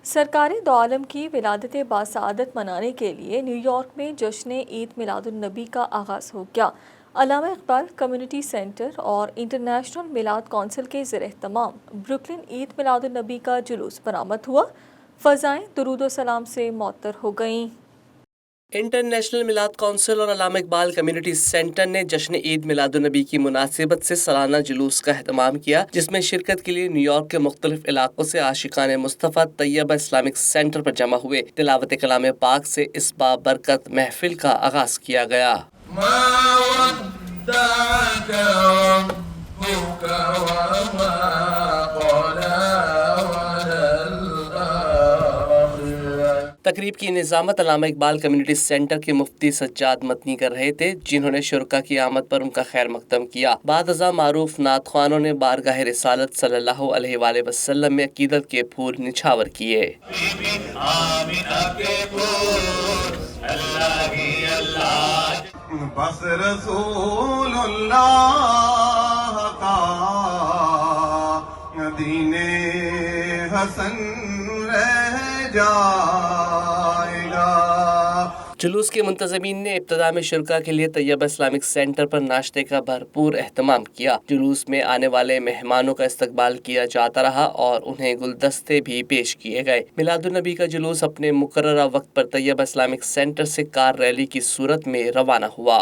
سرکار دو عالم کی ولادت باسعادت منانے کے لیے نیو یارک میں جشن عید میلاد النبی کا آغاز ہو گیا۔ علامہ اقبال کمیونٹی سینٹر اور انٹرنیشنل میلاد کونسل کے زیر اہتمام بروکلن عید میلاد النبی کا جلوس برآمد ہوا۔ فضائیں درود و سلام سے معطر ہو گئیں۔ انٹرنیشنل میلاد کونسل اور علامہ اقبال کمیونٹی سینٹر نے جشن عید میلاد النبی کی مناسبت سے سالانہ جلوس کا اہتمام کیا، جس میں شرکت کے لیے نیو یارک کے مختلف علاقوں سے عاشقان مصطفیٰ طیبہ اسلامک سینٹر پر جمع ہوئے۔ تلاوت کلام پاک سے اس بابرکت محفل کا آغاز کیا گیا۔ تقریب کی نظامت علامہ اقبال کمیونٹی سینٹر کے مفتی سجاد مدنی کر رہے تھے، جنہوں نے شرکاء کی آمد پر ان کا خیر مقدم کیا۔ بعد ازاں معروف نعت خوانوں نے بارگاہ رسالت صلی اللہ علیہ وآلہ وسلم میں عقیدت کے پھول نچھاور کیے۔ بس رسول اللہ کا دین حسن رہ جائے گا۔ جلوس کے منتظمین نے ابتدا میں شرکاء کے لیے طیبہ اسلامک سینٹر پر ناشتے کا بھرپور اہتمام کیا۔ جلوس میں آنے والے مہمانوں کا استقبال کیا جاتا رہا اور انہیں گلدستے بھی پیش کیے گئے۔ میلاد النبی کا جلوس اپنے مقررہ وقت پر طیبہ اسلامک سینٹر سے کار ریلی کی صورت میں روانہ ہوا۔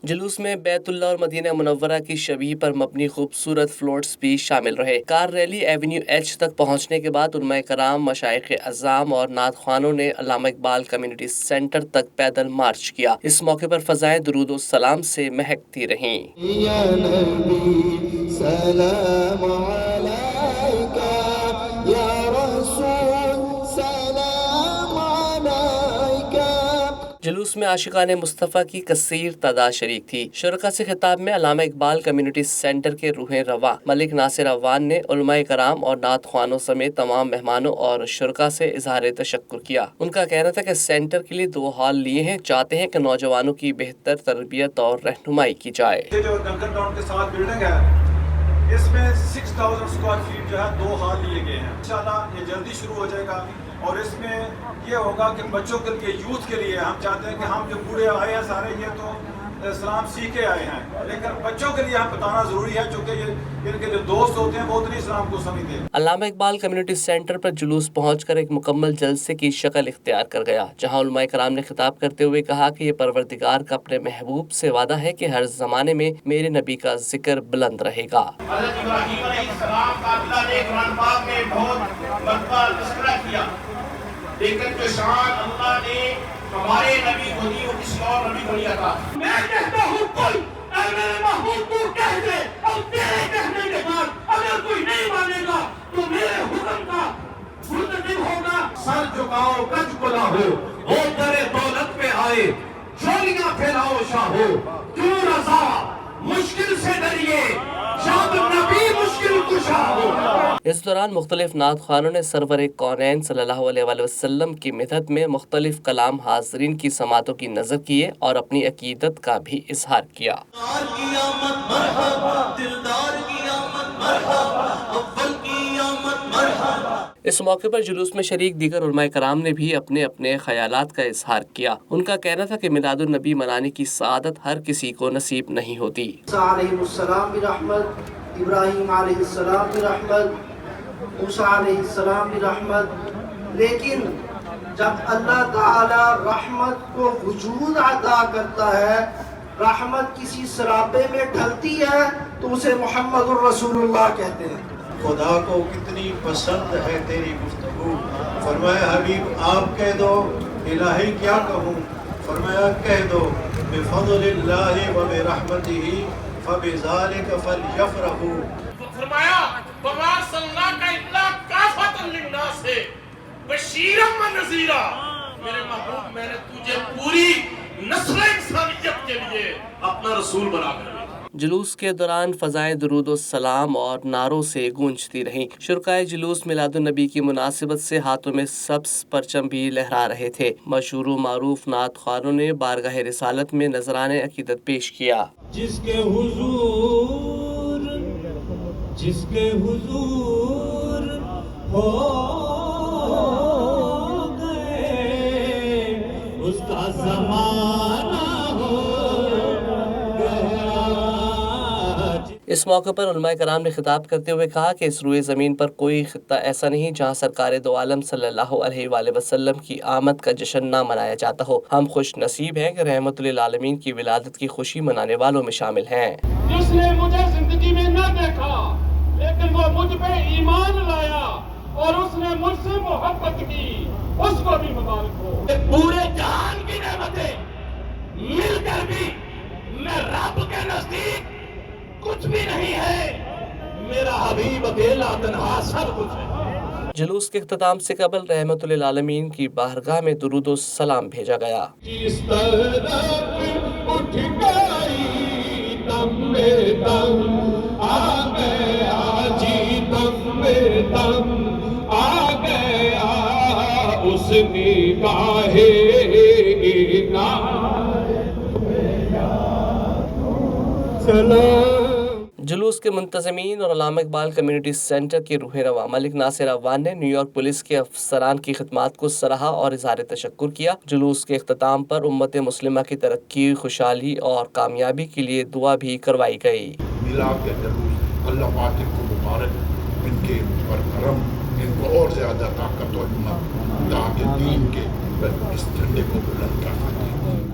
جلوس میں بیت اللہ اور مدینہ منورہ کی شبیہ پر مبنی خوبصورت فلوٹس بھی شامل رہے۔ کار ریلی ایونیو ایچ تک پہنچنے کے بعد علماء کرام، مشائخ اعظام اور نعت خوانوں نے علامہ اقبال کمیونٹی سینٹر تک پیدل مارچ کیا۔ اس موقع پر فضائیں درود و سلام سے مہکتی رہیں۔ یا نبی سلام علیکہ، یا رسول سلام علیکہ۔ جلوس میں عاشقان مصطفیٰ کی کثیر تعداد شریک تھی۔ شرکاء سے خطاب میں علامہ اقبال کمیونٹی سینٹر کے روح رواں ملک ناصر عوان نے علماء کرام اور نعت خوانوں سمیت تمام مہمانوں اور شرکاء سے اظہار تشکر کیا۔ ان کا کہنا تھا کہ سینٹر کے لیے 2 ہال لیے ہیں، چاہتے ہیں کہ نوجوانوں کی بہتر تربیت اور رہنمائی کی جائے۔ یہ جو ڈنکن ٹاؤن کے ساتھ بلڈنگ ہے، اس میں 6000 اسکوائر فیٹ جو ہے 2 ہال لیے گئے ہیں۔ انشاءاللہ یہ جلدی شروع ہو جائے گا اور اس میں یہ ہوگا کہ بچوں کے لیے، یوتھ کے لیے، ہم چاہتے ہیں کہ ہم جو بوڑھے آئے ہیں سارے یہ تو اسلام سیکھ کے آئے ہیں، لیکن بچوں کے لیے ہم بتانا ضروری ہے، چونکہ یہ ان کے جو دوست ہوتے ہیں وہ اتنی اسلام کو سمجھتے ہیں۔ علامہ اقبال کمیونٹی سینٹر پر جلوس پہنچ کر ایک مکمل جلسے کی شکل اختیار کر گیا، جہاں علماء کرام نے خطاب کرتے ہوئے کہا کہ یہ پروردگار کا اپنے محبوب سے وعدہ ہے کہ ہر زمانے میں میرے نبی کا ذکر بلند رہے گا۔ حضرت ابراہیم علیہ السلام کا اللہ نے قرآن پاک میں بہت مرتبہ تذکرہ کیا، لیکن جو شان اللہ نے ہمارے نبی کو دی وہ کسی اور نبی کو نہیں عطا۔ میں کہتا ہوں کل اے میرے محبوب تو کہہ دے، اور تیرے کہنے کے بعد اگر کوئی نہیں مانے گا تو میرے حکم کا منتظم ہوگا۔ سر جھکاؤ کج کو لاہو، وہ در دولت پہ آئے جھولیاں پھیلاؤ شاہو، کیوں رضا مشکل سے ڈریے جب نبی مشکل کشا ہو۔ اس دوران مختلف نعت خوانوں نے سرور کونین صلی اللہ علیہ وآلہ وسلم کی مدحت میں مختلف کلام حاضرین کی سماعتوں کی نظر کیے اور اپنی عقیدت کا بھی اظہار کیا۔ اس موقع پر جلوس میں شریک دیگر علماء کرام نے بھی اپنے اپنے خیالات کا اظہار کیا۔ ان کا کہنا تھا کہ میلاد النبی منانے کی سعادت ہر کسی کو نصیب نہیں ہوتی۔ علیہ السلام بھی رحمت، ابراہیم علیہ السلام بھی رحمت، موسیٰ علیہ السلام بھی رحمت، لیکن جب اللہ تعالی رحمت کو وجود عطا کرتا ہے، رحمت کسی سرابے میں ڈھلتی ہے تو اسے محمد الرسول اللہ کہتے ہیں۔ خدا کو کتنی پسند ہے تیری گفتگو، فرمایا حبیب آپ کہہ دو، الہی کیا کہوں، فرمایا کہہ دو بفضل اللہ و برحمتہ فبذالک فلیفرحوا۔ فرمایا وما ارسلناک الا کافۃ للناس بشیرا و نذیرا۔ میرے محبوب میں نے تجھے پوری نسل انسانیت کے لیے اپنا رسول بنا کر جلوس کے دوران فضائیں درود و سلام اور نعروں سے گونجتی رہیں۔ شرکائے جلوس میلاد النبی کی مناسبت سے ہاتھوں میں سبز پرچم بھی لہرا رہے تھے۔ مشہور و معروف نعت خوانوں نے بارگاہ رسالت میں نذرانِ عقیدت پیش کیا۔ جس کے حضور ہو گئے اس کا زمانہ ہو گیا۔ اس موقع پر علماء کرام نے خطاب کرتے ہوئے کہا کہ اس روئے زمین پر کوئی خطہ ایسا نہیں جہاں سرکار دو عالم صلی اللہ علیہ وآلہ وسلم کی آمد کا جشن نہ منایا جاتا ہو۔ ہم خوش نصیب ہیں کہ رحمت للعالمین کی ولادت کی خوشی منانے والوں میں شامل ہیں۔ جس نے مجھے زندگی میں نہ دیکھا لیکن وہ مجھ پہ ایمان لایا اور اس نے مجھ سے محبت کی، اس کو بھی مبارک ہو۔ پورے جہان کی نعمتیں مل کر بھی میں رب کے نزدیک کچھ بھی نہیں ہے، میرا حبیب اکیلا تنہا سب کچھ ہے۔ جلوس کے اختتام سے قبل رحمت للعالمین کی بارگاہ میں درود و سلام بھیجا گیا۔ اس طرف اٹھ گئی دم میں دم آ گیا، جی دم میں دم آ گیا، اس نگاہ سلام۔ جلوس کے منتظمین اور علامہ اقبال کمیونٹی سینٹر کے روح رواں ملک ناصر عوان نے نیو یارک پولیس کے افسران کی خدمات کو سراہا اور اظہار تشکر کیا۔ جلوس کے اختتام پر امت مسلمہ کی ترقی، خوشحالی اور کامیابی کے لیے دعا بھی کروائی گئی۔ میلاد کے جلوس اللہ پاک ان کو مبارک، ان کے پر کرم، ان کو اور زیادہ طاقت و ہمت تاکہ دین کے اس جھنڈے کو بلند کر سکیں۔